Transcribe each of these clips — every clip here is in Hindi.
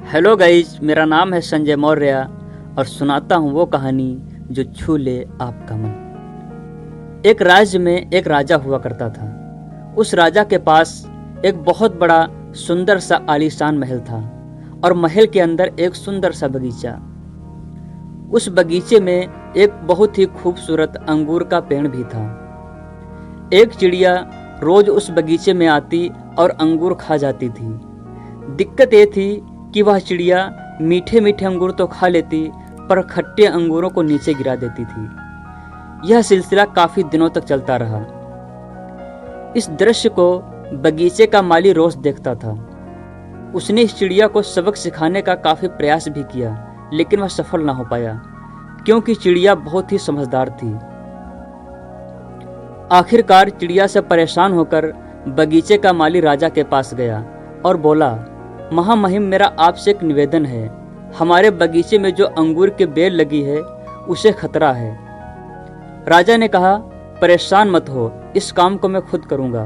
हेलो गाइज, मेरा नाम है संजय मौर्य और सुनाता हूँ वो कहानी जो छू ले आपका मन। एक राज्य में एक राजा हुआ करता था। उस राजा के पास एक बहुत बड़ा सुंदर सा आलीशान महल था और महल के अंदर एक सुंदर सा बगीचा। उस बगीचे में एक बहुत ही खूबसूरत अंगूर का पेड़ भी था। एक चिड़िया रोज उस बगीचे में आती और अंगूर खा जाती थी। दिक्कत ये थी कि वह चिड़िया मीठे मीठे अंगूर तो खा लेती पर खट्टे अंगूरों को नीचे गिरा देती थी। यह सिलसिला काफी दिनों तक चलता रहा। इस दृश्य को बगीचे का माली रोज देखता था। उसने इस चिड़िया को सबक सिखाने का काफी प्रयास भी किया, लेकिन वह सफल ना हो पाया क्योंकि चिड़िया बहुत ही समझदार थी। आखिरकार चिड़िया से परेशान होकर बगीचे का माली राजा के पास गया और बोला, महामहिम, मेरा आपसे एक निवेदन है। हमारे बगीचे में जो अंगूर की बेल लगी है उसे खतरा है। राजा ने कहा, परेशान मत हो, इस काम को मैं खुद करूंगा।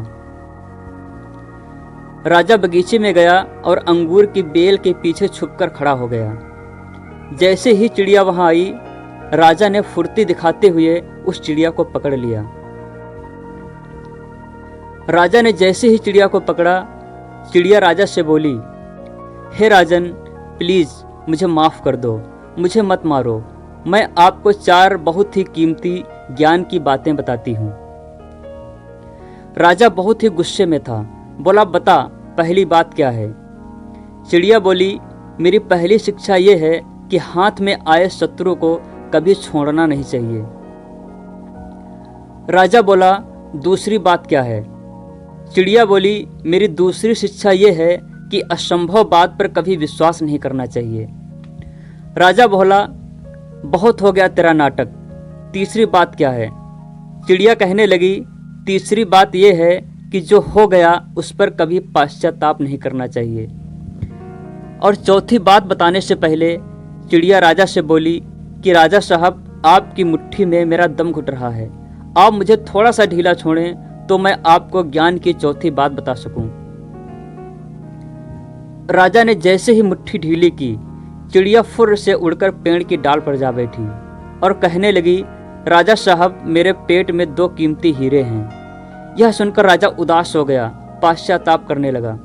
राजा बगीचे में गया और अंगूर की बेल के पीछे छुपकर खड़ा हो गया। जैसे ही चिड़िया वहां आई, राजा ने फुर्ती दिखाते हुए उस चिड़िया को पकड़ लिया। राजा ने जैसे ही चिड़िया को पकड़ा, चिड़िया राजा से बोली, हे राजन, प्लीज मुझे माफ कर दो, मुझे मत मारो। मैं आपको 4 बहुत ही कीमती ज्ञान की बातें बताती हूँ। राजा बहुत ही गुस्से में था। बोला, बता, पहली बात क्या है? चिड़िया बोली, मेरी पहली शिक्षा यह है कि हाथ में आए शत्रु को कभी छोड़ना नहीं चाहिए। राजा बोला, दूसरी बात क्या है? चिड़िया बोली, मेरी दूसरी शिक्षा यह है कि असंभव बात पर कभी विश्वास नहीं करना चाहिए। राजा बोला, बहुत हो गया तेरा नाटक, तीसरी बात क्या है? चिड़िया कहने लगी, तीसरी बात यह है कि जो हो गया उस पर कभी पश्चाताप नहीं करना चाहिए। और चौथी बात बताने से पहले चिड़िया राजा से बोली कि राजा साहब, आपकी मुट्ठी में मेरा दम घुट रहा है। आप मुझे थोड़ा सा ढीला छोड़ें तो मैं आपको ज्ञान की चौथी बात बता सकूं। राजा ने जैसे ही मुट्ठी ढीली की, चिड़िया फुर्र से उड़कर पेड़ की डाल पर जा बैठी और कहने लगी, राजा साहब, मेरे पेट में 2 कीमती हीरे हैं। यह सुनकर राजा उदास हो गया, पश्चाताप करने लगा।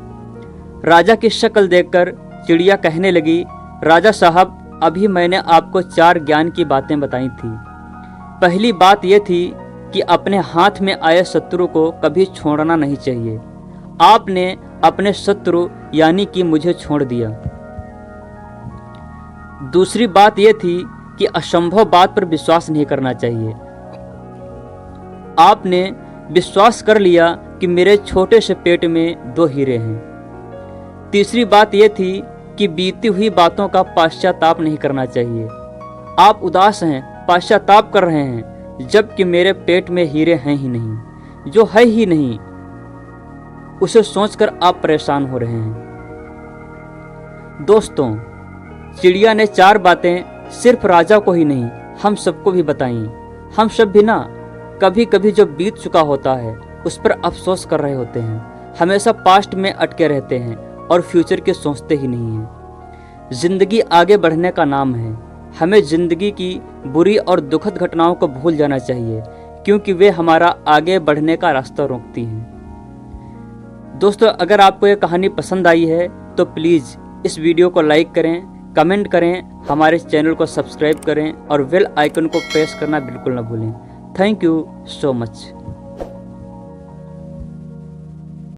राजा की शक्ल देखकर चिड़िया कहने लगी, राजा साहब, अभी मैंने आपको 4 ज्ञान की बातें बताई थी। पहली बात यह थी कि अपने हाथ में आए शत्रु को कभी छोड़ना नहीं चाहिए। आपने अपने शत्रु यानी कि मुझे छोड़ दिया। दूसरी बात यह थी कि असंभव बात पर विश्वास नहीं करना चाहिए। आपने विश्वास कर लिया कि मेरे छोटे से पेट में 2 हीरे हैं। तीसरी बात यह थी कि बीती हुई बातों का पश्चाताप नहीं करना चाहिए। आप उदास हैं, पश्चाताप कर रहे हैं, जबकि मेरे पेट में हीरे हैं ही नहीं। जो है ही नहीं उसे सोचकर आप परेशान हो रहे हैं। दोस्तों, चिड़िया ने 4 बातें सिर्फ राजा को ही नहीं, हम सबको भी बताई। हम सब भी ना कभी कभी जो बीत चुका होता है उस पर अफसोस कर रहे होते हैं। हमेशा पास्ट में अटके रहते हैं और फ्यूचर के सोचते ही नहीं हैं। जिंदगी आगे बढ़ने का नाम है। हमें जिंदगी की बुरी और दुखद घटनाओं को भूल जाना चाहिए क्योंकि वे हमारा आगे बढ़ने का रास्ता रोकती हैं। दोस्तों, अगर आपको ये कहानी पसंद आई है तो प्लीज़ इस वीडियो को लाइक करें, कमेंट करें, हमारे चैनल को सब्सक्राइब करें और बेल आइकन को प्रेस करना बिल्कुल ना भूलें। Thank you so much.